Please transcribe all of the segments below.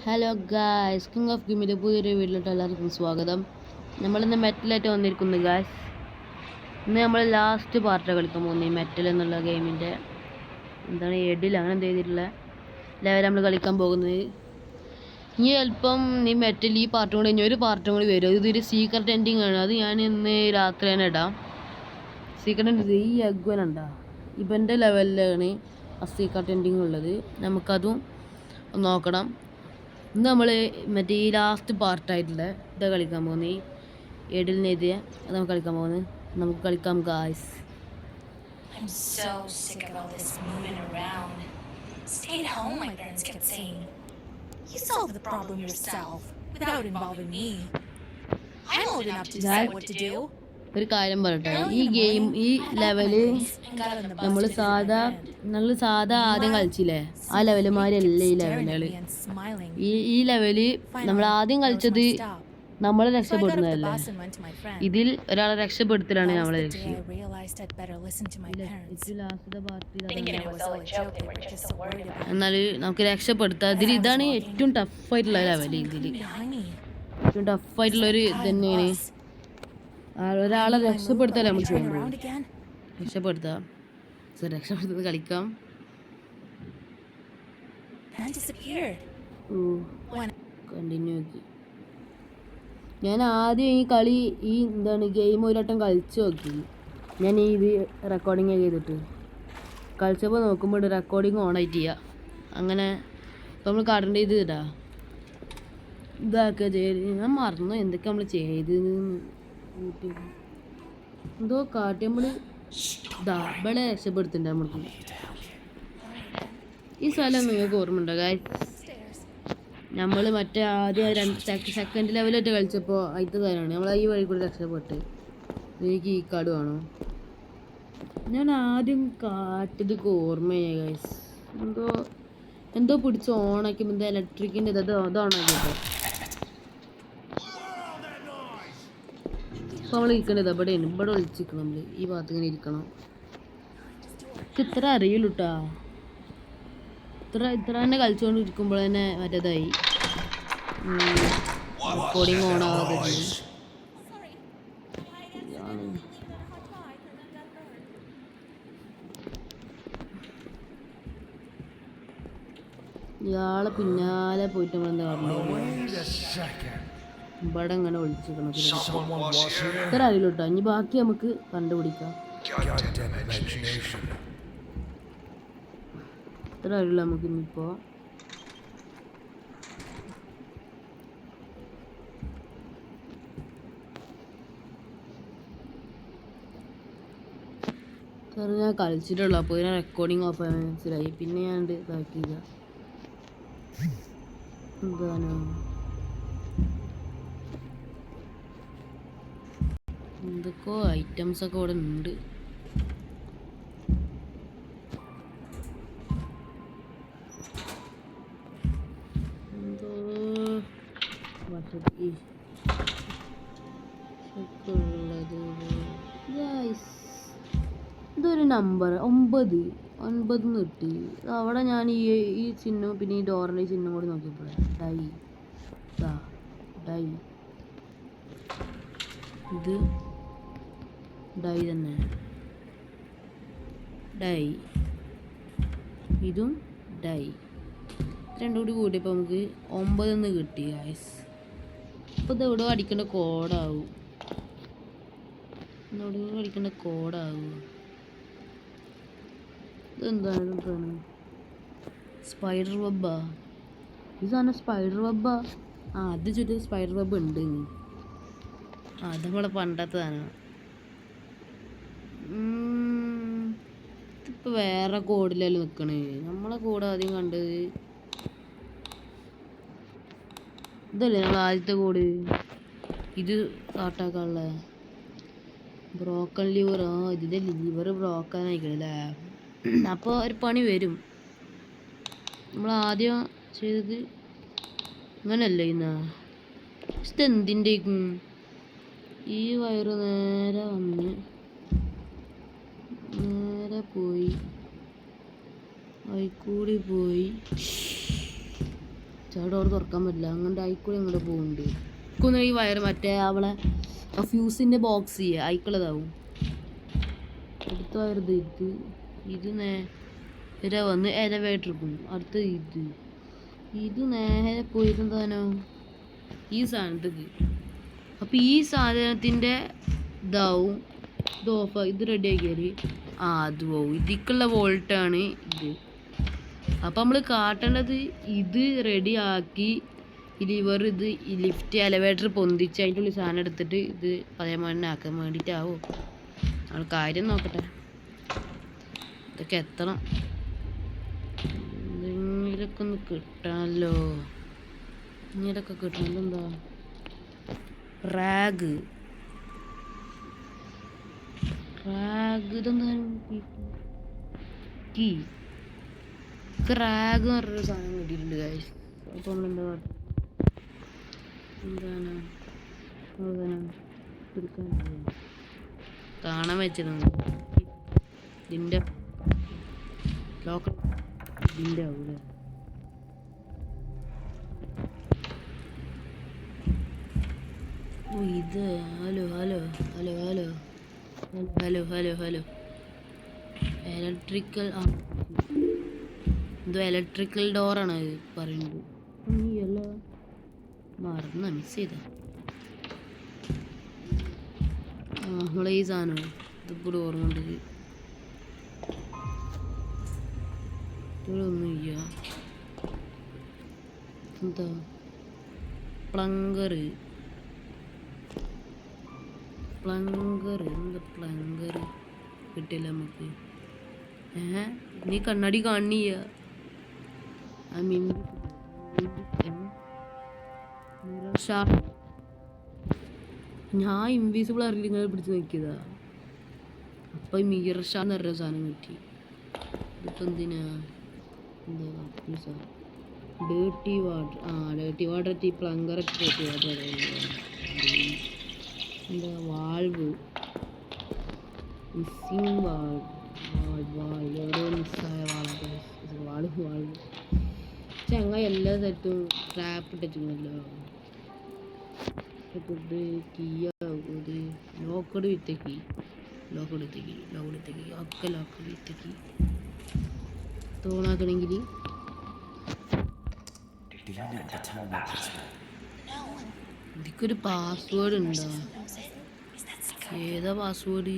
Hello guys, king of ഗെയിമിൻ്റെ പുതിയൊരു വീട്ടിലോട്ട് എല്ലാവർക്കും സ്വാഗതം. നമ്മളിന്ന് മെറ്റലായിട്ട് വന്നിരിക്കുന്നു ഗായ്സ്. ഇന്ന് നമ്മൾ ലാസ്റ്റ് പാർട്ടാണ് കളിക്കാൻ പോകുന്നത് ഈ മെറ്റൽ എന്നുള്ള ഗെയിമിൻ്റെ എന്താണ് എഡിൽ അങ്ങനെ എന്ത് ചെയ്തിട്ടുള്ള ലെവൽ നമ്മൾ കളിക്കാൻ പോകുന്നത്. ഇനി ചിലപ്പം ഈ മെറ്റൽ ഈ പാർട്ടും കൂടി ഇനി ഒരു പാർട്ടും കൂടി വരും. ഇതൊരു സീക്രട്ട് എൻഡിങ് ആണ്. അത് ഞാൻ ഇന്ന് രാത്രി തന്നെ ഇടാം. സീക്രട്ട് എൻഡിങ് ഈ അഗ്വനുണ്ടാ ഇവൻ്റെ ലെവലിലാണ് ആ സീക്രട്ട് എൻഡിങ് ഉള്ളത്. നമുക്കതും നോക്കണം. ഇന്ന് നമ്മൾ മറ്റേ ഈ ലാസ്റ്റ് പാർട്ടായിട്ടുള്ള ഇതാ കളിക്കാൻ പോകുന്നത്. ഈ എഡിലിനെതിരെ അത് നമുക്ക് കളിക്കാൻ പോകുന്നത്. നമുക്ക് കളിക്കാം guys. I'm so sick of all this moving around. Stay at home, my parents kept saying. You solve the problem yourself without involving me. I'm old enough to decide what to do. ഒരു കാര്യം പറയട്ടെ, ഈ game ഈ level നമ്മൾ സാധാ ആദ്യം കളിച്ചില്ലേ ആ ലെവലുമാരല്ല ഈ ലെവലുകള്. ഈ ലെവല് നമ്മൾ ആദ്യം കളിച്ചത് നമ്മളെ രക്ഷപ്പെടുന്നതല്ലേ. ഇതിൽ ഒരാളെ രക്ഷപ്പെടുത്തലാണ് നമ്മളെ ലക്ഷ്യം. എന്നാൽ നമുക്ക് രക്ഷപ്പെടുത്താം. ഇതിൽ ഇതാണ് ഏറ്റവും ടഫായിട്ടുള്ള ലെവല്. ഇതിൽ ഏറ്റവും ടഫായിട്ടുള്ളൊരു ഇത് തന്നെയാണ്. ഒരാളെ രക്ഷപ്പെടുത്താൻ നമ്മൾ ചെയ്യുന്നത്. രക്ഷപ്പെടുത്തത് കളിക്കാം. കണ്ടിന്യൂ ആക്കി. ഞാൻ ആദ്യം ഈ കളി ഗെയിം ഒരു വട്ടം കളിച്ചു നോക്കി. ഞാൻ ഇത് റെക്കോർഡിങ് ചെയ്തിട്ട് കളിച്ചപ്പോൾ നോക്കുമ്പോൾ റെക്കോർഡിങ് ഓണായിട്ട് ചെയ്യുക. അങ്ങനെ ഇപ്പം നമ്മൾ കറണ്ട് ചെയ്ത് ഇതാക്കുക ചെയ്ത് ഞാൻ മറന്നു എന്തൊക്കെ നമ്മൾ ചെയ്ത് എന്തോ കാട്ടി നമ്മൾ ഇവിടെ രക്ഷപ്പെടുത്തുന്നുണ്ട്. നമ്മൾക്ക് ഈ സ്ഥലം നിങ്ങൾക്ക് ഓർമ്മ ഉണ്ടോ ഗായ്സ്? നമ്മൾ മറ്റേ ആദ്യം സെക്കൻഡ് ലെവലായിട്ട് കളിച്ചപ്പോൾ അതിൻ്റെ സ്ഥലമാണ് നമ്മൾ ഈ വഴി കൂടെ രക്ഷപ്പെട്ട്. എനിക്ക് ഈ കാർഡ് വേണോ? ഞാൻ ആദ്യം കാട്ടിയതൊക്കെ ഓർമ്മയായി ഗായ്സ്. എന്തോ പിടിച്ച് ഓണാക്കി എന്തോ ഇലക്ട്രിക്കിൻ്റെ അത് ഓണാക്കിട്ടോ. അപ്പോൾ നമ്മൾ ഇരിക്കേണ്ടത് എവിടെയാണ്? ഇവിടെ ഒളിച്ചിരിക്കണം. നമ്മൾ ഈ ഭാഗത്ത് ഇങ്ങനെ ഇരിക്കണം. ഇത്ര അറിയുള്ളൂ കേട്ടോ. ഇത്ര തന്നെ കളിച്ചുകൊണ്ടിരിക്കുമ്പോൾ തന്നെ മറ്റേതായി റെക്കോർഡിങ് ഓണാവാതെ. ഇയാളെ പിന്നാലെ പോയിട്ട് നമ്മളെന്താ പറഞ്ഞു ഇവിടെ ഇങ്ങനെ ഒളിച്ചിരിക്കണം. ഇത്ര അറിയില്ല കേട്ടോ. ഇനി ബാക്കി നമുക്ക് കണ്ടുപിടിക്കാം. ഇത്ര അറിയില്ല നമുക്ക് ഇനിയിപ്പോൾ. ഞാൻ കളിച്ചിട്ടുള്ളൂ. അപ്പോൾ ഞാൻ റെക്കോർഡിങ് ഓഫ് ആയി മനസ്സിലായി. പിന്നെ ഞാൻ ഇതാക്കിയില്ല. എന്താണ് എന്തൊക്കെയോ ഐറ്റംസ് ഒക്കെ ഇവിടെ ഉണ്ട്. എന്തോ ഇതൊരു നമ്പർ 9 കിട്ടി. അവിടെ ഞാൻ ഈ ചിഹ്നം പിന്നെ ഈ ഡോറിൻ്റെ ചിഹ്നം കൂടി നോക്കിയപ്പോൾ ഡൈ ഇത് ഡൈ തന്നെ. ഡൈ ഇതും ഡൈ രണ്ടും കൂടി കൂട്ടിയപ്പോൾ നമുക്ക് 9 കിട്ടി ഗായ്സ്. അപ്പോൾ ഇത് എവിടെ അടിക്കേണ്ട കോഡാവും. എവിടെയെങ്കിലും അടിക്കേണ്ട കോഡാവും. ഇതെന്താണ്? സ്പൈഡർ വെബ്ബാ. ഇത് തന്നെ സ്പൈഡർ വെബ്ബാ. അത് ചുറ്റും സ്പൈഡർ വെബ് ഉണ്ട്. അത് നമ്മളെ പണ്ടത്തതാണ്. ഇതിപ്പോൾ വേറെ കോഡിലല്ലേ നിൽക്കണേ. നമ്മളെ കോഡ് ആദ്യം കണ്ടത് ഇതല്ലേ നമ്മൾ ആദ്യത്തെ കോഡ്. ഇത് സ്റ്റാർട്ടാക്കാനുള്ള ബ്രോക്കൺ ലിവർ. ഇതിൻ്റെ ലിവർ ബ്രോക്കൺ ആയിക്കണല്ലേ. അപ്പോൾ ഒരു പണി വരും. നമ്മൾ ആദ്യം ചെയ്തത് അങ്ങനല്ലേ. ഇതെന്തിൻ്റെക്കും ഈ വയറ് നേരെ വന്ന് നേരെ പോയി അതിൽക്കൂടി പോയി ഡോർ തുറക്കാൻ പറ്റില്ല. അങ്ങോട്ട് ആയിക്കൂടെ അങ്ങോട്ട് പോകുന്നുണ്ട്. എനിക്കൊന്നും ഈ വയറ് മറ്റേ അവളെ ഫ്യൂസിൻ്റെ ബോക്സ് ചെയ്യുക ആയിക്കുള്ളതാവും. അടുത്ത വയറുത് ഇത് നേരെ വന്ന് എലവേറ്റർ പോകും. അടുത്ത ഇത് നേരെ പോയിരുന്നതാനോ ഈ സാധനത്തേക്ക്. അപ്പം ഈ സാധനത്തിൻ്റെ ഇതാവും. ഇത് ഓഫ് ഇത് റെഡി ആക്കിയാൽ അത് പോവും. ഇതിക്കുള്ള വോൾട്ടാണ് ഇത്. അപ്പം നമ്മൾ കാട്ടേണ്ടത് ഇത് റെഡി ആക്കി ലിവർ ഇത് ലിഫ്റ്റ് എലവേറ്റർ പൊന്തിച്ച് അതിൻ്റെ ഉള്ളിൽ സാധനം എടുത്തിട്ട് ഇത് പഴയമാനെ ആക്കാൻ വേണ്ടിയിട്ടാവോ. നമ്മൾ കാര്യം നോക്കട്ടെ. ഇതൊക്കെ എത്തണം. എന്തെങ്കിലുമൊക്കെ ഒന്ന് കിട്ടാമല്ലോ. ഇങ്ങനെയൊക്കെ കിട്ടണമല്ലോ. എന്താ റാഗ് ഇതെന്താ കീ റാഗ് എന്ന് പറഞ്ഞൊരു സാധനം കിട്ടിയിട്ടുണ്ട് ഗൈസ്. അപ്പോൾ നമ്മളെന്താ എന്താണ് എടുക്കാൻ കാണാൻ വെച്ചിരുന്നു. ഇതിൻ്റെ ലോക്കൽ ഇതിൻ്റെ ആവൂലെ. ഇത് ഹലോ ഇലക്ട്രിക്കൽ എന്തോ ഇലക്ട്രിക്കൽ ഡോറാണ് അത് പറയുന്നത്. നീയല്ല മറന്ന മിസ് ചെയ്ത നമ്മളെ ഈ സാധനം ഇതിപ്പോഴും ഓർമ്മ ഒന്നുമില്ല. എന്താ പ്ലങ്കർ എന്താ പ്ലങ്കർ കിട്ടില്ല നമുക്ക്. നീ കണ്ണാടി കാണിയ ഞാൻ ഇൻവിസിബിൾ അറിയില്ല ഇങ്ങനെ പിടിച്ച് നോക്കിയതാ. അപ്പം മിറർ ഷാ എന്ന് പറഞ്ഞ സാധനം കിട്ടി. ഇതിപ്പോൾ എന്തിനാ എന്താ dirty water plunger dirty water എന്താ വാൾവ് മിസ്സിങ് വാൾവ് ഓരോ മിസ്സായ വാൾവ് ചങ്ങ എല്ലാ സ്ഥലത്തും ട്രാപ്പ് ഇട്ടിട്ടുണ്ടല്ലോ. കീയാവൂത് ലോക്കഡ് വിത്തേക്ക് ഒക്കെ ലോക്കഡ് വിത്തേക്ക് തോന്നാക്കണമെങ്കിൽ ഇതിക്കൊരു പാസ്വേഡ് ഉണ്ടോ? ഏതാ പാസ്വേഡ്?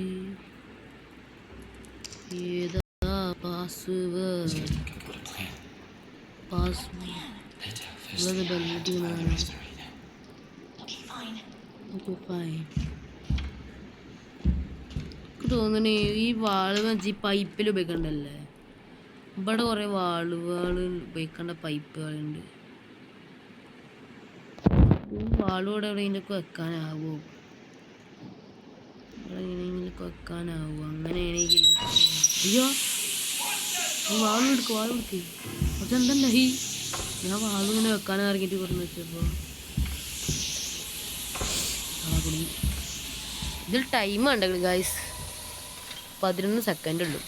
തോന്നണേ ഈ വാള് വെച്ച് പൈപ്പിൽ ഉപയോഗിക്കണ്ടല്ലേ. ഇവിടെ കുറെ വാളുകൾ ഉപയോഗിക്കേണ്ട പൈപ്പുകളുണ്ട്. വാളൂടെ എവിടെയെങ്കിലൊക്കെ വെക്കാനാവോ? അങ്ങനെയാണെങ്കിൽ അയ്യോ വാളെടുക്ക് അതെന്തല്ല ഈ ഞാൻ വാളിങ്ങനെ വെക്കാനും ഇറങ്ങിയിട്ട് പറഞ്ഞു വെച്ചപ്പോൾ ഇതിൽ ടൈം ഉണ്ടെങ്കിൽ ഗൈസ് 11 സെക്കൻഡ് ഉള്ളൂ.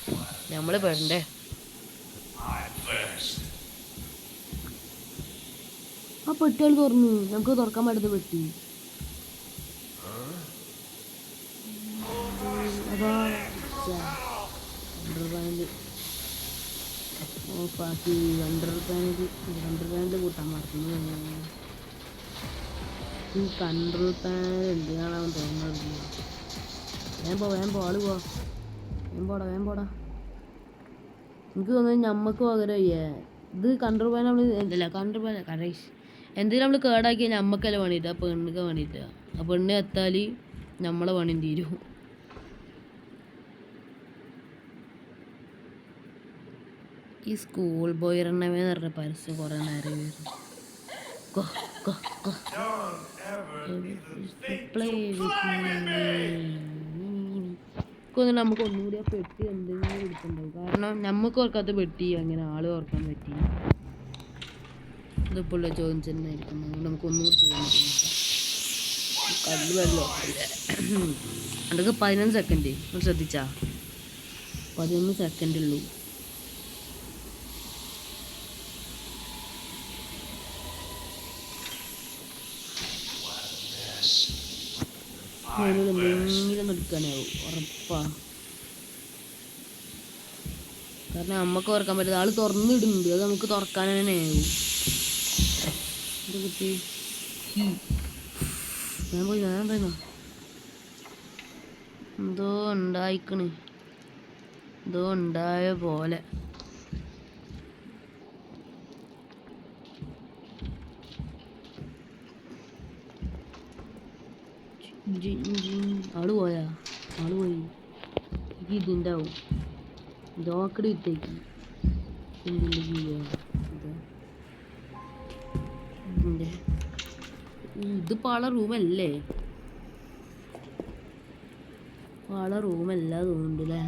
നമ്മൾ പെടണ്ടേ? ആ പെട്ടികൾ തുറന്നു. നമുക്ക് തുറക്കാൻ പറ്റുന്ന പെട്ടി അതാ ഓഫാക്കി. വണ്ടർ പാനിൽ കൂട്ടാൻ മറന്നു. ഈ കൺട്രോൾ പാനൽ എന്തിനാണെന്ന് തോന്നുന്നത്. വേഗം പോടാ. എനിക്ക് തോന്നുന്നത് ഞമ്മക്ക് പകരം ഇത് കൺട്രോൾ പാൻ നമ്മൾ എന്തല്ല കൺട്രോൾ പാൻ കറേഷ് എന്തെങ്കിലും നമ്മൾ കേടാക്കിയാൽ ഞമ്മക്കല്ല പണിയിട്ട് ആ പെണ്ണുക്ക് പണിയിട്ടാ. ആ പെണ്ണ് എത്താൽ നമ്മളെ പണി തീരും. ഈ സ്കൂൾ ബോയ് എണ്ണമേന്ന് പറഞ്ഞ പരസ്യം കുറേ നേരം വരും. നമുക്ക് ഒന്നുകൂടി ആ പെട്ടി എന്തെങ്കിലും എടുക്കണ്ടാവും. കാരണം നമുക്ക് ഓർക്കാത്ത പെട്ടി അങ്ങനെ ആള് ഓർക്കാൻ പറ്റി. ഇതിപ്പോൾ ചോദ്യം തന്നെ ആയിരിക്കും. നമുക്ക് ഒന്നുകൂടി ചെയ്യാൻ പറ്റും. കല്ല് വെള്ളോ അതൊക്കെ 11 സെക്കൻഡ് ശ്രദ്ധിച്ചാ 11 സെക്കൻഡ് ഉള്ളൂ. അതിനോട് എന്തെങ്കിലും എടുക്കാനാവും ഉറപ്പാ. കാരണം നമുക്ക് തുറക്കാൻ പറ്റില്ല, ആള് തുറന്നിടുന്നുണ്ട്, അത് നമുക്ക് തുറക്കാൻ തന്നെ ആവും. ഇത് കുട്ടി ഞാൻ പറയുന്ന എന്തോ ഉണ്ടായിക്കണ്, എന്തോ ഉണ്ടായ പോലെ. ആള് പോയാ, ആള് പോയി. എനിക്ക് ഇതിൻ്റെ ആവും ലോക്കഡ് ഇട്ടേക്ക് ഇതിപ്പോ ആളെ റൂമല്ലേ, ആളെ റൂമല്ല തോന്നുന്നുണ്ടല്ലേ.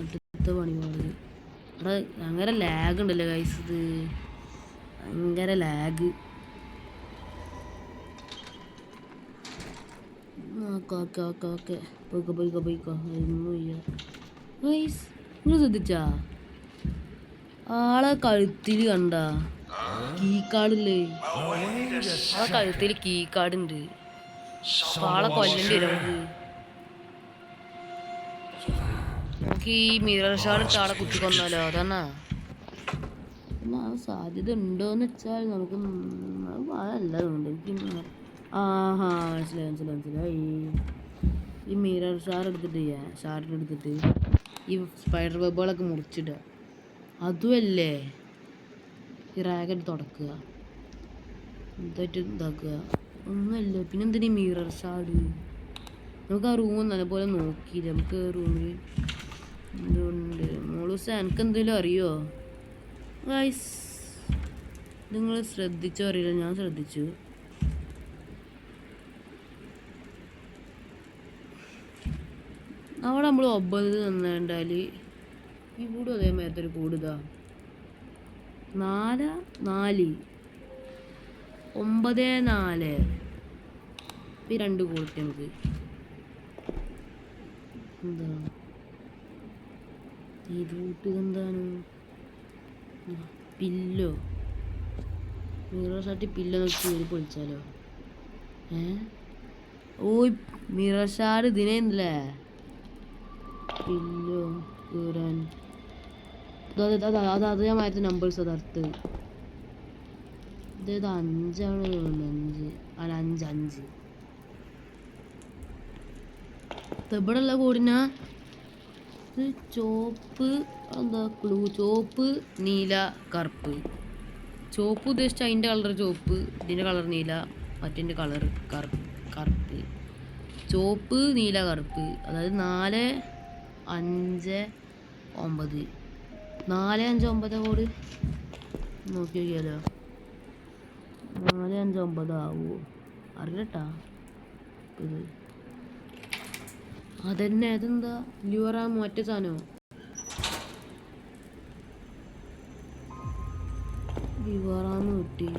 അടുത്ത പണിപാട് അവിടെ ഭയങ്കര ലാഗ് ഉണ്ടല്ലോ ഗൈസ്, ഇത് ഭയങ്കര ലാഗ്. ഓക്കെ പോയിക്കോ ഗൈസ്. നിങ്ങൾ ശ്രദ്ധിച്ചാ ആളെ കഴുത്തിൽ കണ്ട കീ കാർഡില്ലേ, ആളെ കഴുത്തിൽ കീ കാർഡ് ഉണ്ട്. ആളെ കൊല്ലേണ്ടി വരും നമുക്ക് ഈ മിറർ ഷാൾ ഇട്ട് ആളെ കുത്തി കൊന്നാലോ. അതാണ് പിന്നെ ആ സാധ്യത ഉണ്ടോയെന്ന് വെച്ചാൽ നമുക്ക് അതല്ല തോന്നുന്നുണ്ട് എനിക്ക്. ആഹാ മനസ്സിലായി. ഈ മിറർ ഷാർട്ട് ഈ സ്പൈഡർ വെബുകളൊക്കെ മുറിച്ചിടുക, അതുമല്ലേ ഈ റാഗറ്റ് തുടക്കുക, ഇതായിട്ട് ഇതാക്കുക, ഒന്നുമല്ല. പിന്നെ എന്തിനാ മിറർ ഷാർഡ്? നമുക്ക് ആ റൂം നല്ലപോലെ നോക്കിയില്ല. നമുക്ക് റൂമിൽ എന്തുകൊണ്ട് മോളൂസ് എനിക്ക് എന്തെങ്കിലും അറിയോ ഗൈസ്? നിങ്ങൾ ശ്രദ്ധിച്ചോ അറിയില്ല, ഞാൻ ശ്രദ്ധിച്ചു. അവിടെ നമ്മൾ 9 തന്നിട്ടാൽ ഇവിടെ അതേമാതിരത്തെ ഒരു കൂടുതാ 4 4 9 4 ഈ 2 കൂട്ടി നമുക്ക് എന്താ ഈ റൂട്ട് എന്താണ്? പില്ലോ മിറർ ഷാർട്ട് പില്ലോ നോക്കി കയറി പൊളിച്ചാലോ? ഓയ് മിറർ ഷാർട്ട് ഇതിനല്ലേ പില്ലോ കീറാൻ. അത് ഞാൻ മാറ്റി നമ്പേഴ്സ് അതർത്ത് ഇതേത് 5 5 അല്ല 5 ഇവിടെയുള്ള കോഡിനാ ഇത് ചോപ്പ്. എന്താ ക്ലൂ? ചോപ്പ് നീല കറുപ്പ്. ചോപ്പ് ഉദ്ദേശിച്ച അതിൻ്റെ കളർ ചോപ്പ്, ഇതിൻ്റെ കളർ നീല, മറ്റേ കളർ കറുപ്പ്. ചോപ്പ് നീല കറുപ്പ്, അതായത് 4 5 9 4 5 9 കോഡ് നോക്കി നോക്കിയാലോ. 4 5 9 ആവുമോ അറിയട്ടാ. ഇത് അതന്നെ, അതെന്താ ലിവറാ മറ്റേ സാധനമോ? ലിവറാന്ന് കിട്ടി.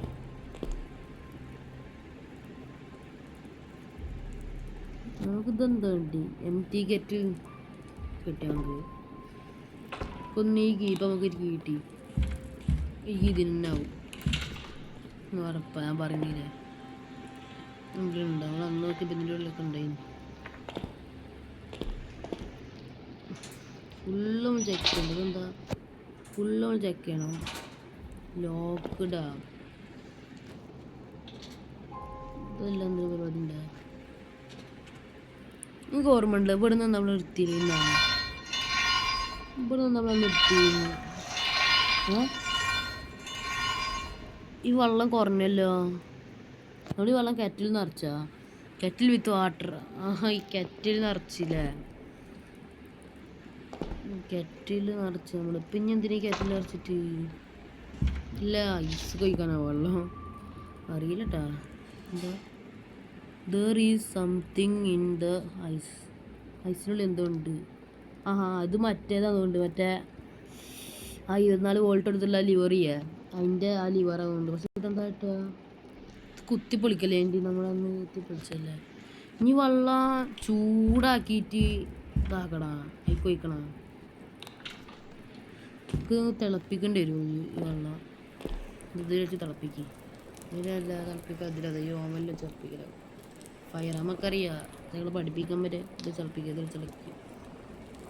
നമുക്കിതെന്താ കിട്ടി? MT കെറ്റ് കിട്ടിയ നമുക്ക് ഒന്ന് ഈ കീ. ഇപ്പം നമുക്ക് കിട്ടി ഈ ഇതിനാവും ഉറപ്പാ. ഞാൻ പറഞ്ഞില്ലേ ഉണ്ടാവും. അന്ന് നോക്കി ഇതിൻ്റെ ഉള്ളിലൊക്കെ ഉണ്ടായിരുന്നു. ഫുള്ളും ചെക്ക് ചെയ്യണം. ഇതെന്താ ഫുള്ളും ചെക്ക് ചെയ്യണം? ലോക്ക്ഡാ. ഇതെല്ലാം എന്തൊരു പരിപാടി ഉണ്ടാ? എനിക്ക് ഓർമ്മ ഉണ്ട് ഇവിടെ നിന്ന് നമ്മൾ നിർത്തിയിരുന്ന ഈ വെള്ളം കുറഞ്ഞല്ലോ. നമ്മൾ ഈ വെള്ളം കെറ്റിൽ നിറച്ചാ? Kettle with water. ആഹാ ഈ കെറ്റിൽ നിറച്ചില്ലേ? കെറ്റിൽ നിറച്ച് നമ്മൾ പിന്നെ എന്തിനാ കെറ്റിൽ നിറച്ചിട്ട്? ഇല്ല ഐസ് കഴിക്കാനോ വെള്ളം അറിയില്ലട്ടാ. എന്താ there is something in the ice. ഐസിനുള്ളിൽ എന്തോ ഉണ്ട്. ആഹാ അത് മറ്റേതാതുകൊണ്ട് മറ്റേ ആ 24 വോൾട്ട് എടുത്തുള്ള ലിവർ ചെയ്യേ അതിൻ്റെ ആ ലിവർ ആകുന്നുണ്ട്. പക്ഷെ ഇതെന്താ കേട്ടോ കുത്തി പൊളിക്കല്ലേ എൻ്റെ നമ്മളന്ന് കുത്തി പൊളിച്ചല്ലേ. ഇനി വെള്ളം ചൂടാക്കിയിട്ട് ഇതാക്കണ അതിക്ക് ഒഴിക്കണ. നമുക്ക് തിളപ്പിക്കേണ്ടി വരും ഈ വെള്ളം. ഇതിൽ വെച്ച് തിളപ്പിക്കും. ഇതിലല്ല തിളപ്പിക്കുക, അതിലത് ഈ ഓവനിൽ വെച്ച് തിളപ്പിക്കല. ഫയർ നമുക്കറിയാം, നിങ്ങൾ പഠിപ്പിക്കാൻ വരെ ഇത് തിളപ്പിക്കുക, ഇതിൽ തിളപ്പിക്കുക.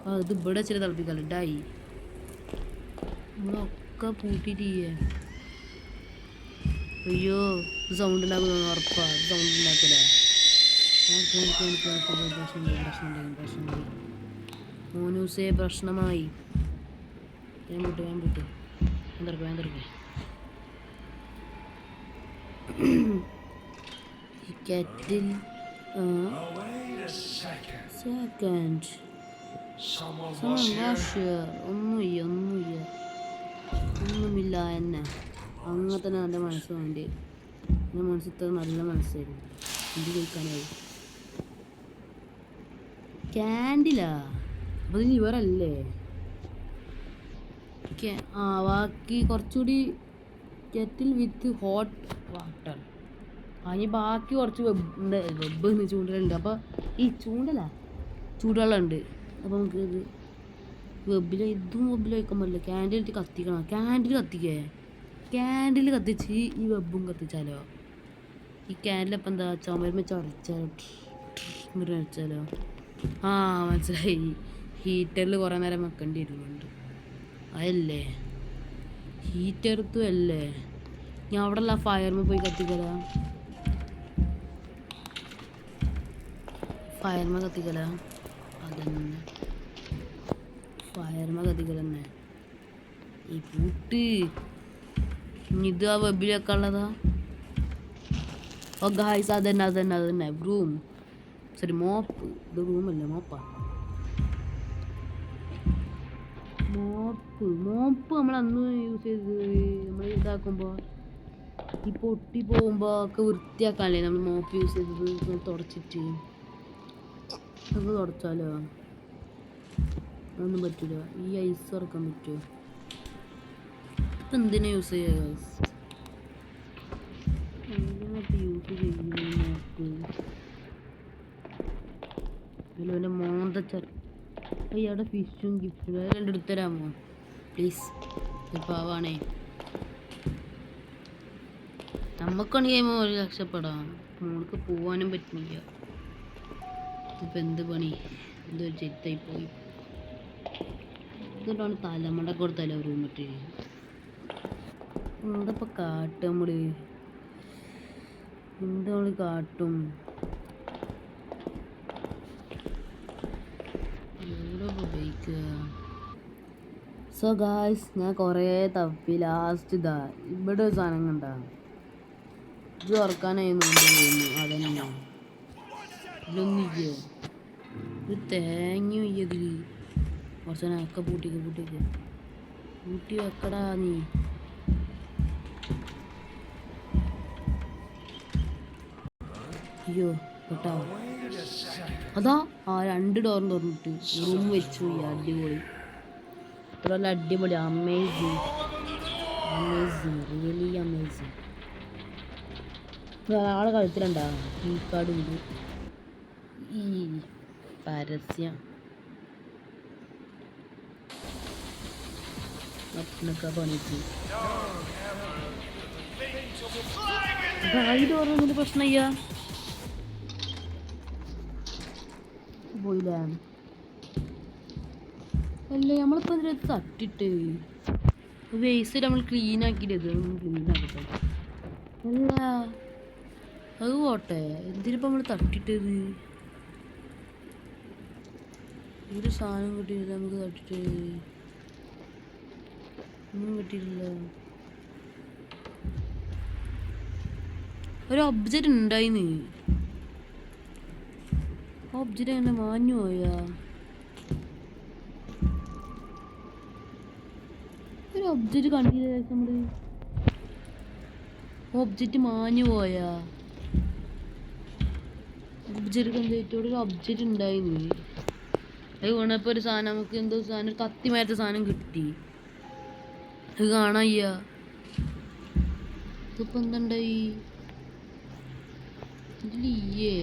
ആ ഇത് ഇവിടെ വെച്ചിട്ട് തിളപ്പിക്കാമല്ലോ. ഡായി നമ്മളൊക്കെ പൂട്ടിയിട്ട് അയ്യോ ഇത് സൗണ്ട് ഉണ്ടാക്കുന്ന ഉറപ്പാ. ഇത് സൗണ്ട് ഉണ്ടാക്കില്ല. പ്രശ്നമായി മോനൂസേ, പ്രശ്നമായി. ഞാൻ വിട്ടു എന്തൊക്കെ kettle second someone was here ഒന്നുമില്ല എന്നെ അങ്ങനെ തന്നെ എൻ്റെ മനസ്സ് വേണ്ടി. എൻ്റെ മനസ്സ് ഇത്ര നല്ല മനസ്സായിരുന്നു. എന്ത് കഴിക്കാനായി ക്യാൻഡിലാ അപ്പോൾ ഇത് ലിവറല്ലേ? ബാക്കി കുറച്ചുകൂടി കെറ്റിൽ വിത്ത് ഹോട്ട് വാട്ടർ. അതിന് ബാക്കി കുറച്ച് വെബ് ചൂണ്ടലുണ്ട്. അപ്പോൾ ഈ ചൂടുവെള്ളം ഉണ്ട്. അപ്പോൾ നമുക്ക് ഇത് വെബിൽ വയ്ക്കാൻ പറ്റില്ല. ക്യാൻഡിലിട്ട് കത്തിക്കണം. ക്യാൻഡിൽ കത്തിച്ച് ഈ വെബും കത്തിച്ചാലോ? ഈ ക്യാൻഡിലപ്പം എന്താ ചുമരുമ്മ ചൊരച്ചാലോ? ആ മനസ്സിലായി. ഹീറ്ററിൽ കുറേ നേരം വെക്കേണ്ടി വരുന്നുണ്ട്. അതല്ലേ ഹീറ്റെടുത്തും അല്ലേ? ഞാൻ അവിടെ ഉള്ള ഫയർമ പോയി കത്തിക്കല. അതന്നെ ഫയർമ കത്തിക്കല തന്നെ. ഈ പൂട്ട് ഇത് ആ വെബിലൊക്കെ ഉള്ളതാ. ഓ ഗായ്സ് അതന്നെ റൂം. Sorry mop. ഇത് റൂമല്ല, മോപ്പ് നമ്മൾ അന്ന് യൂസ് ചെയ്തത്. നമ്മൾ ഇതാക്കുമ്പോൾ ഈ പൊട്ടി പോകുമ്പോൾ ഒക്കെ വൃത്തിയാക്കാനല്ലേ നമ്മൾ മോപ്പ് യൂസ് ചെയ്തത്. തുടച്ചിട്ട് നമുക്ക് തുടച്ചാലോ? അതൊന്നും പറ്റില്ല. ഈ ഐസ് ഇറക്കാൻ പറ്റുമോ? ഇപ്പം എന്തിനാ യൂസ് ചെയ്യുക? യൂസ് ചെയ്യുന്നു നോക്ക്. അതിൽ മോന്തച്ചർ അയ്യാടെ ഫിഷും ഗിഫ്റ്റും രണ്ട് എടുത്തരാമോ പ്ലീസ്? പാവാണേ. നമുക്കാണെങ്കിൽ ഒരു രക്ഷപ്പെടാം. നമ്മൾക്ക് പോവാനും പറ്റുന്നില്ല. ഇപ്പം എന്ത് പണി? എന്തൊരു ചെത്തായി പോയി. എന്നിട്ടാണ് തലമണ്ട കൊടുത്തല്ലോ റൂമിട്ട്. എന്തപ്പം കാട്ടും നമ്മൾ കാട്ടും? സോ ഗായ്സ് ഞാൻ കുറേ തപ്പി. ലാസ്റ്റ് ഇതാ ഇവിടെ ഒരു സാധനം കണ്ടാ. ഇത് തുറക്കാനായിരുന്നു തോന്നുന്നു. അതന്നെ ഇതൊന്നില്ല. ഇത് തേങ്ങ ഇതിൽ കുറച്ച് ഒക്കെ പൂട്ടി വെക്കടാ നീ. അയ്യോ കേട്ടോ. അതാ ആ 2 ഡോറും തുറന്നിട്ട് റൂം വെച്ചു. അടിപൊളി. ഇത്ര നല്ല അടിപൊളി. Amazing really amazing. ആളെ കളിച്ചിട്ടുണ്ടാകും. ഈ കാർഡുണ്ട്. ഈ പരസ്യം പണിക്ക് ഇത് പറഞ്ഞ പ്രശ്നയ്യ പോയില്ല. അല്ലേ നമ്മളിപ്പോൾ ഇതിനകത്ത് തട്ടിട്ട് വേസ്റ്റ് നമ്മൾ ക്ലീൻ ആക്കിയിട്ട് ക്ലീൻ ആക്കട്ടെ. അല്ല അത് പോട്ടെ, എന്തിനിപ്പോൾ നമ്മൾ തട്ടിട്ടത്? ഒരു സാധനം കിട്ടിയില്ല നമുക്ക് തട്ടിട്ട്. ഒന്നും കിട്ടിയിട്ടില്ല. ഒരു ഒബ്ജക്റ്റ് ഉണ്ടായിന്ന്. ഒബ്ജക്റ്റ് അങ്ങനെ മാഞ്ഞു പോയാ? ഒരു ഒബ്ജക്റ്റ് കണ്ടില്ല നമ്മള്. ഒബ്ജക്റ്റ് മാഞ്ഞു പോയാ? ഒബ്ജക്റ്റ് കണ്ടിട്ട് ഒരു ഒബ്ജക്റ്റ് ഉണ്ടായിന്ന്. അത് വീണപ്പോൾ ഒരു സാധനം നമുക്ക് എന്തോ സാധനം കത്തി മാറ്റ സാധനം കിട്ടി. അത് കാണായ്യ. ഇതിപ്പോൾ എന്തുണ്ടായി? ഇതിലില്ലേ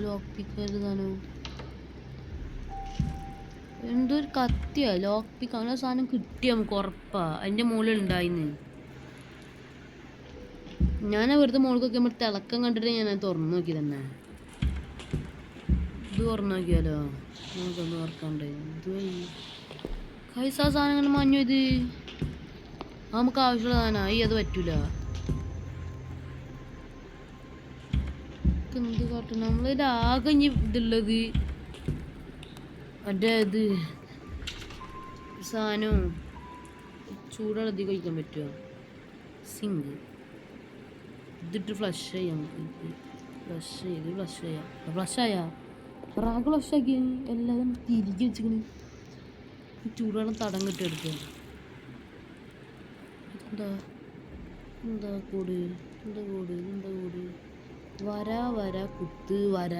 ലോക്ക് സാധനം. എന്തോ ഒരു കത്തിയാ ലോക്ക് പിക്ക് അങ്ങനെ സാധനം കിട്ടിയ നമുക്ക് ഉറപ്പാ. അതിൻ്റെ മുകളിൽ ഉണ്ടായിന്ന്. ഞാൻ വെറുതെ മോൾക്കൊക്കെ നമ്മൾ തിളക്കം കണ്ടിട്ട് ഞാൻ തുറന്നു നോക്കി തന്നെ. ഇത് തുറന്നു നോക്കിയാലോ? നമുക്കൊന്ന് ഓർക്കണ്ടേ. ഇത് കൈസ സാധനങ്ങൾ മാഞ്ഞു. ഇത് നമുക്ക് ആവശ്യമുള്ള സാധനമായി. അത് പറ്റൂല. എന്ത് കാട്ടണം നമ്മളിത് ആകെ ഇതുള്ളത് മറ്റേ ഇത് സാധനവും ചൂടുള്ളത് കഴിക്കാൻ പറ്റുമോ? സിങ്ക് ഇതിട്ട് ഫ്ലഷ് ചെയ്യാം. ഫ്ലഷായാ റാഗ് ഫ്ലഷാക്കി എല്ലാതും തിരികെ വെച്ചിക്കണ്. ചൂടുവെള്ളം തടം കിട്ടിയെടുക്കുക. എന്താ കോഡ്? വര കുത്ത് വര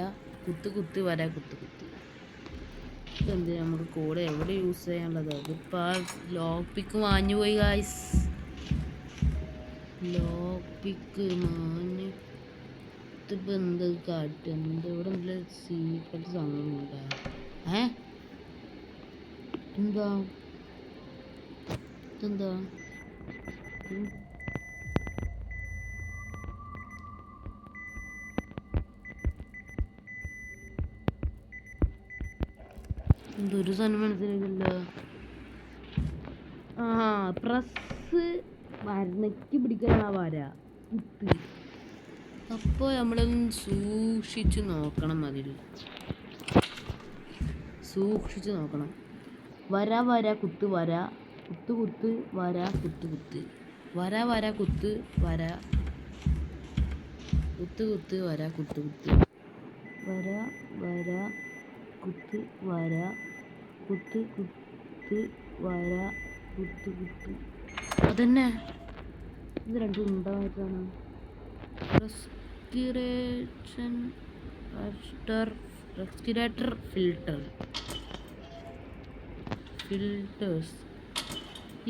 കുത്ത് വര കുത്ത്. ഇതെന്ത് നമുക്ക് കോഡ് എവിടെ യൂസ് ചെയ്യാനുള്ളത്? അതിപ്പോൾ ലോക്ക് പിക്ക് മാഞ്ഞു പോയി ഗായ്സ്. ലോക്ക് പിക്ക് മാഞ്ഞ് ഇതിപ്പോൾ എന്ത് കാട്ട്? ഇവിടെ നല്ല സീക്രട്ട് സംഭവമുണ്ടാ? എന്താ ഇതെന്താ? എന്തൊരു സാധനം മനസ്സിലാക്കില്ല. പ്രസ് വരനയ്ക്ക് പിടിക്കാനാ വര കുത്ത്. അപ്പോൾ നമ്മളൊന്ന് സൂക്ഷിച്ച് നോക്കണം. അതിൽ സൂക്ഷിച്ച് നോക്കണം. വര കുത്ത് വര കുത്ത് വര കുത്ത് വര കുത്ത് വര കുത്ത് വര കുത്ത് വര കുത്ത് വര കുത്ത് വര കുത്ത്. അതന്നെ ഇത് രണ്ടും ഉണ്ടായിട്ടാണ്. Respirator filters.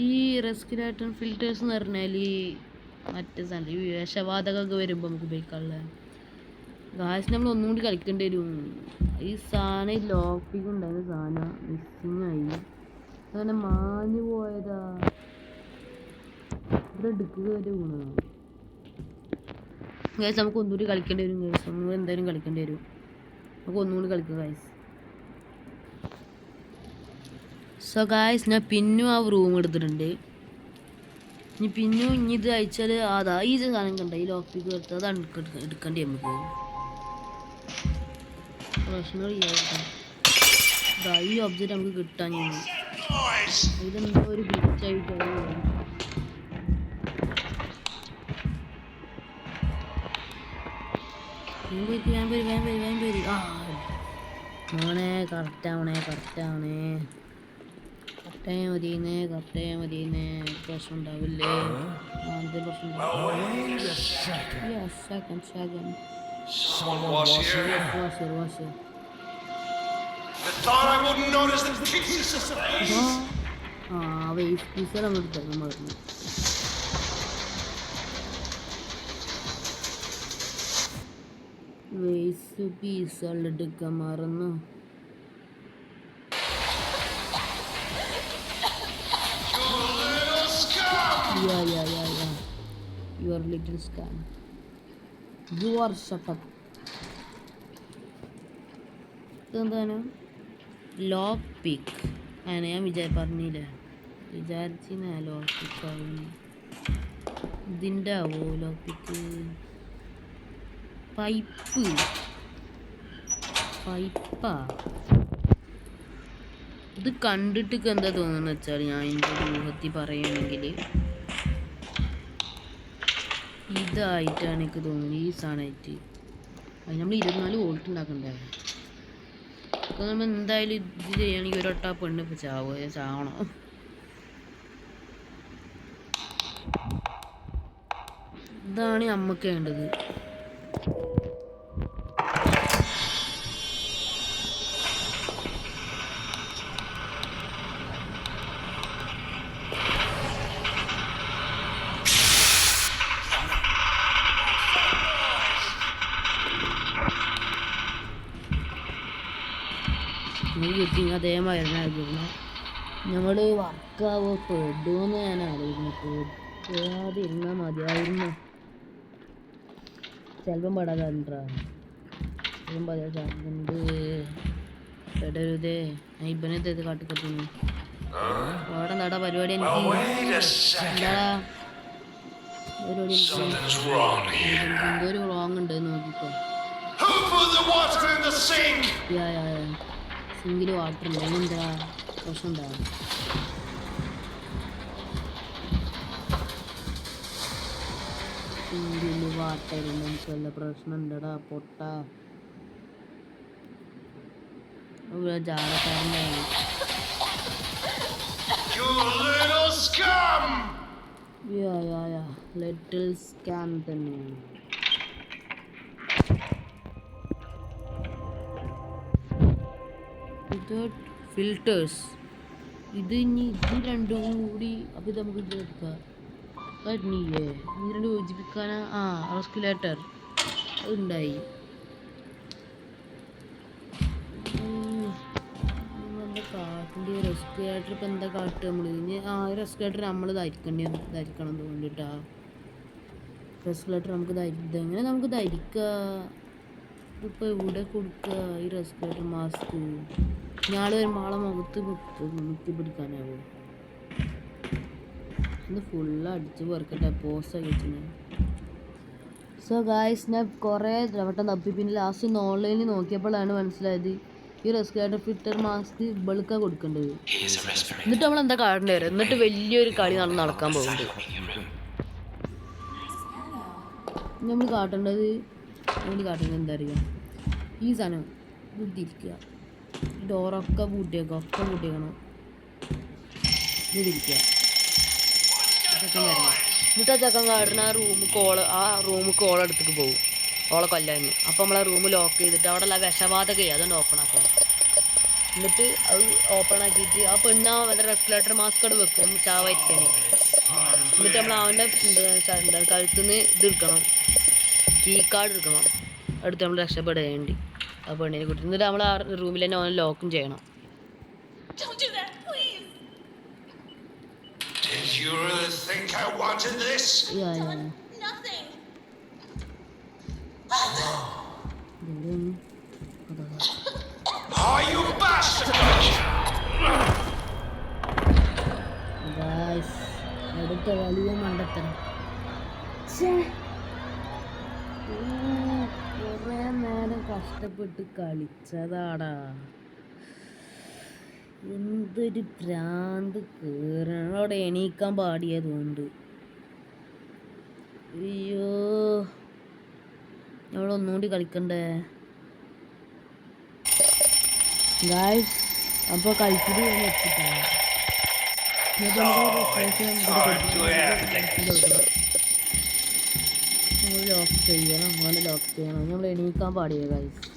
ഈ റെസ്പിറേറ്റർ ഫിൽറ്റേഴ്സ് എന്ന് പറഞ്ഞാൽ ഈ മറ്റേ സാധനം ഈ വിഷവാതകമൊക്കെ വരുമ്പോൾ നമുക്ക് ഉപയോഗിക്കാനുള്ള ഗായ്സ്. നമ്മൾ ഒന്നും കൂടി കളിക്കേണ്ടി വരും. ഈ സാധനം ഈ ലോക്ക് പിക്ക് ഉണ്ടായിരുന്ന സാധനം മിസ്സിങ് ആയി. അങ്ങനെ മാഞ്ഞു പോയതാ. ഇവിടെ എടുക്കുക വരെ ഗുണമാണ് ഗായ്സ്. നമുക്ക് ഒന്നുകൂടി കളിക്കേണ്ടി വരും ഗായ്സ്. ഒന്നുകൂടി എന്തായാലും കളിക്കേണ്ടി വരും. നമുക്ക് ഒന്നുകൂടി കളിക്കുക ഗായ്സ്. സോ ഗായ്സ് ഞാൻ പിന്നും ആ റൂം എടുത്തിട്ടുണ്ട്. ഇനി ഇത് അയച്ചാൽ അതാ ഈ സാധനം കണ്ട ഈ ലോക്ക് പിക്ക് എടുത്ത് അത് എടുക്കേണ്ടി നമുക്ക് പ്രശ്നം. ഈ ഒബ്ജക്റ്റ് നമുക്ക് കിട്ടാൻ ഇതെന്തോ ഒരു ഗ്ലിച്ചായിട്ട് കറക്റ്റാവണേ മതിയെന്നേ. പ്രശ്നം ഉണ്ടാവില്ലേ? വേസ്റ്റ് പീസ് നമ്മൾ മറന്നു. വേസ്റ്റ് പീസുകൾ എടുക്കാൻ മറന്നു. Yeah. Your little scam. You are shut up. ഇതെന്താണ്? ലോക്ക് പിക്ക്. അങ്ങനെ ഞാൻ പറഞ്ഞില്ലേ, വിചാരിച്ചിന ലോക്ക് പിക്ക് ആവുന്നു. ഇതിൻ്റെ ആവോ ലോക്ക് പിക്ക്? പൈപ്പാ. ഇത് കണ്ടിട്ട് എന്താ തോന്നുന്നു വെച്ചാൽ ഞാൻ എൻ്റെ ഊഹത്തിൽ പറയുകയാണെങ്കിൽ ഇതായിട്ടാണ് എനിക്ക് തോന്നുന്നത്. ഈ സാധനമായിട്ട് അത് നമ്മൾ 24 വോൾട്ട് ഉണ്ടാക്കണ്ടേ. അപ്പോൾ നമ്മൾ എന്തായാലും ഇത് ചെയ്യുകയാണെങ്കിൽ ഒരൊട്ടാ പെണ്ണ് ഇപ്പോൾ ചാവണോ? ഇതാണ് നമുക്ക് വേണ്ടത്. അതേമാതിരി നമ്മൾ വർക്കാവോ പെടുമെന്ന് ഞാൻ ആലോചിക്കുന്നു. പെടാതിരുന്നാൽ മതിയായിരുന്നു. ചിലപ്പം പെടാതാണ്ടാ ചിലപ്പം പതിട്ടുണ്ട് പെടരുതേ ഇബനത്തെ ഇത് കാട്ടിക്കട്ടുന്നു അവിടെ എന്താടാ പരിപാടി എനിക്ക് എന്താടാ പരിപാടി എന്തോ ഒരു റോങ് ഉണ്ട് നോക്കിക്കോ സിങ്കില് വാട്ടർ ഉണ്ട് അതിനെന്താ പ്രശ്നം ഉണ്ടാവും സിങ്കില് വാട്ടർ എനിക്ക് വല്ല പ്രശ്നം ഉണ്ടടാ പൊട്ട ജാടക്കാരൻ്റെ ലിറ്റിൽ സ്കാം തന്നെയാണ് ഇത് ഫിൽറ്റേഴ്സ് ഇത് ഇനി ഇത് രണ്ടും കൂടി അപ്പം ഇത് നമുക്ക് ഇത് എടുക്കാം കരിഞ്ഞില്ലേ ഇത് രണ്ട് യോജിപ്പിക്കാനാ റെസ്കുലേറ്റർ അതുണ്ടായി എന്താ കാട്ടിൻ്റെ റെസ്കുലേറ്റർ ഇപ്പം എന്താ കാട്ടുക നമ്മൾ ഇനി റെസ്കുലേറ്റർ നമ്മൾ ധരിക്കണം തോന്നിട്ടാ റെസ്കുലേറ്റർ നമുക്ക് ഇതെങ്ങനെ നമുക്ക് ധരിക്കുക ഇതിപ്പോൾ ഇവിടെ കൊടുക്കുക ഈ റെസ്പിറേറ്റർ മാസ്ക് ഞാൾ വരുമ്പോൾ ആളെ മുഖത്ത് മുത്തി പിടിക്കാനാവും ഇത് ഫുള്ള് അടിച്ച് പെറുക്കട്ടെ പോസ്റ്റൊക്കെ വെച്ചിന് സോ ഗായ്സ് ഞാൻ കുറേ വട്ടം തപ്പി പിന്നെ ലാസ്റ്റ് ഓൺലൈനിൽ നോക്കിയപ്പോഴാണ് മനസ്സിലായത് ഈ റെസ്പിറേറ്റർ ഫിൽറ്റർ മാസ്ക് ബൾക്കാണ് കൊടുക്കേണ്ടത് എന്നിട്ട് നമ്മൾ എന്താ കാണേണ്ടി വരും എന്നിട്ട് വലിയൊരു കളി നടക്കാൻ പോകുന്നുണ്ട് നമ്മൾ കാട്ടേണ്ടത് എന്താ അറിയുക ഈ സാധനം ഇതിരിക്കുക ഡോറൊക്കെ പൂട്ടിയേക്കാം പൂട്ടിയേക്കണം ഇതിരിക്കുക എന്നിട്ട് ആ ചെക്കൻ കാട്ടുന്ന ആ റൂം കോളെടുത്തേക്ക് പോകും ഓളെ കൊല്ലാൻ അപ്പോൾ നമ്മൾ ആ റൂം ലോക്ക് ചെയ്തിട്ട് അവിടെ ഉള്ള വിഷവാതകയെ അതുകൊണ്ട് ഓപ്പൺ ആക്കണം എന്നിട്ട് അത് ഓപ്പൺ ആക്കിയിട്ട് ആ പെണ്ണ് ആ റെസ്പിറേറ്റർ മാസ്ക് അവിടെ വെക്കും ചാവായിരിക്കാൻ എന്നിട്ട് നമ്മൾ അവൻ്റെ കഴുത്തിൽ നിന്ന് ഇത് എടുക്കണം കീ കാർഡ് എടുക്കണം അടുത്ത് നമ്മൾ രക്ഷപ്പെടാൻ വേണ്ടി ആ പെണ്ണിനെ കുറിച്ച് എന്നിട്ട് നമ്മൾ ആ റൂമിൽ തന്നെ അവനെ ലോക്കും ചെയ്യണം അടുത്ത വലിയ മണ്ടത്തരം കുറേ നേരം കഷ്ടപ്പെട്ട് കളിച്ചതാടാ എന്തൊരു ഭ്രാന്ത് കയറണം അവിടെ എണീക്കാൻ പാടിയതുകൊണ്ട് അയ്യോ നമ്മളൊന്നുകൂടി കളിക്കണ്ടേ ഗായ്സ് അപ്പോൾ കളിച്ചിട്ട് എത്തിട്ടാണ് നമ്മൾ ലോക്ക് ചെയ്യണം അങ്ങനെ ലോക്ക് ചെയ്യണം നമ്മൾ എണീക്കാൻ പാടില്ല ഗൈസ്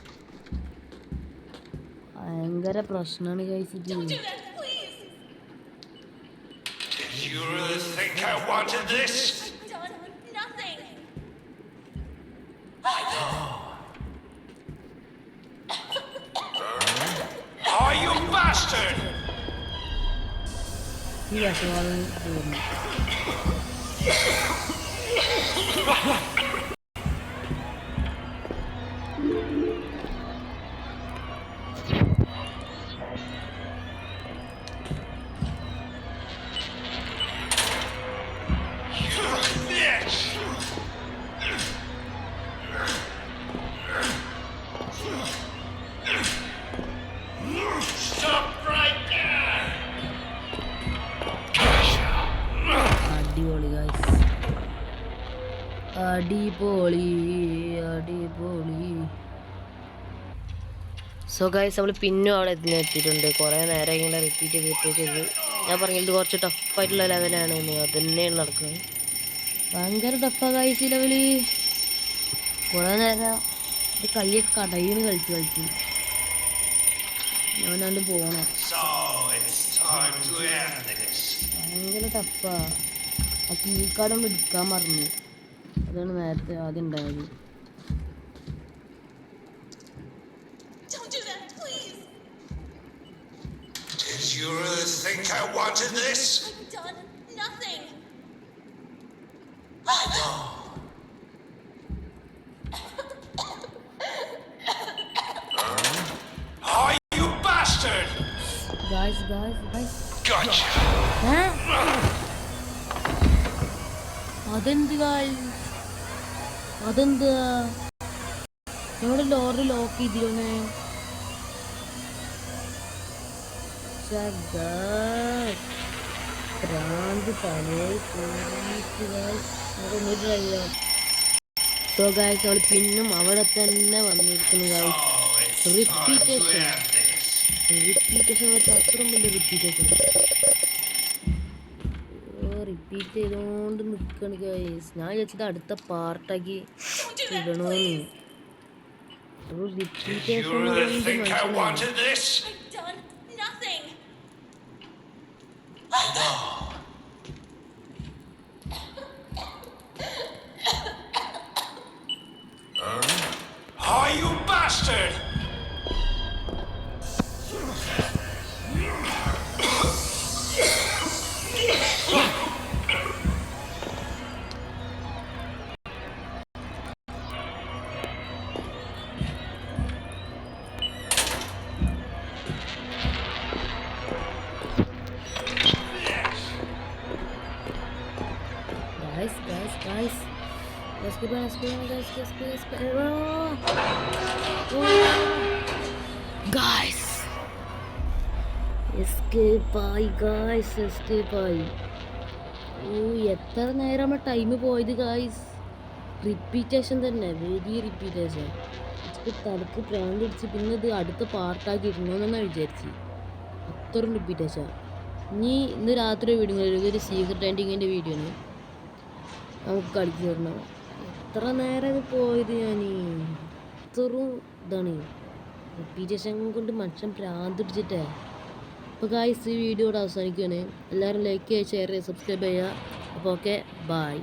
ഭയങ്കര പ്രശ്നമാണ് ഗൈസ് ഇത് ഈ വിഷവാദം തീർന്നു അടിപൊളി സോ ഗൈസ് നമ്മൾ പിന്നും അവിടെ എത്തിയിട്ടുണ്ട് കുറേ നേരം ഇങ്ങനെ റിപ്പീറ്റ് ചെയ്ത് ഞാൻ പറഞ്ഞത് കുറച്ച് ടഫായിട്ടുള്ള ലെവലാണ് അത് തന്നെയാണ് നടക്കുന്നത് ഭയങ്കര ടഫാണ് ഗൈസ് ഈ ലെവല് കുറേ നേരം ഒരു കൈയൊക്കെ കടയിന്ന് കളിച്ച് ഞാനത് പോകണം ഭയങ്കര ടഫാ ആ കീക്കാടൊന്ന് എടുക്കാൻ മറന്നു അതാണ് നേരത്തെ ആദ്യം ഉണ്ടായത് You really think I wanted this? I've done nothing. I know. bastard! Guys Gotcha! അതെന്ത് ഗായ്സ്? അതെന്താ നമ്മുടെ ലോറി ലോക്ക് ചെയ്തിരുന്നേ? ഭ്രാന്ത് തലയിൽ നമുക്കൊന്ന് ട്രൈ ചെയ്യാം. സോ ഗായ്സ് അവൾ പിന്നും അവിടെ തന്നെ വന്നിരിക്കുന്നു ഗായ്സ്. റിപ്പീറ്റേഷൻ വെച്ചാൽ അത്രയും വലിയ റിപ്പീറ്റേഷൻ റിപ്പീറ്റ് ചെയ്തുകൊണ്ട് നിൽക്കണ ഗായ്സ്. ഞാൻ വിചാരിച്ചത് അടുത്ത പാർട്ടാക്കി ഇടണോന്ന്. Repetition You really think I മനസ്സിലായി. wanted this? I've done nothing. Oh, you bastard! Guys. Let's go, guys. Guys. Escape ആയി. എത്ര നേരം ടൈം പോയത് ഗായ്സ്. റിപ്പീറ്റേഷൻ തന്നെ, വെരി റിപ്പീറ്റേഷൻ. തലക്ക് പ്രാന്ത് പിടിച്ച് പിന്നെ ഇത് അടുത്ത പാർട്ടാക്കി ഇടണമെന്നാണ് വിചാരിച്ച്. അത്രയും റിപ്പീറ്റേഷൻ. ഇന്ന് രാത്രി വീഡിയോ ഒരു സീക്രട്ട് എൻഡിങ്ങിൻ്റെ വീഡിയോ ആണ് നമുക്ക് കളിച്ചു തരണം. എത്ര നേരം ഇത് പോയത് ഞാൻ. ഇത്രയും ഇതാണ് റിപ്പീറ്റേഷൻ കൊണ്ട് മനുഷ്യൻ പ്രാന്ത് പിടിച്ചിട്ടേ. അപ്പോൾ ഗായ്സ് ഈ വീഡിയോ ഇവിടെ അവസാനിക്കുകയാണ്. എല്ലാവരും ലൈക്ക് ചെയ്യുക, ഷെയർ ചെയ്യുക, സബ്സ്ക്രൈബ് ചെയ്യുക. അപ്പോൾ ഓക്കെ, ബൈ.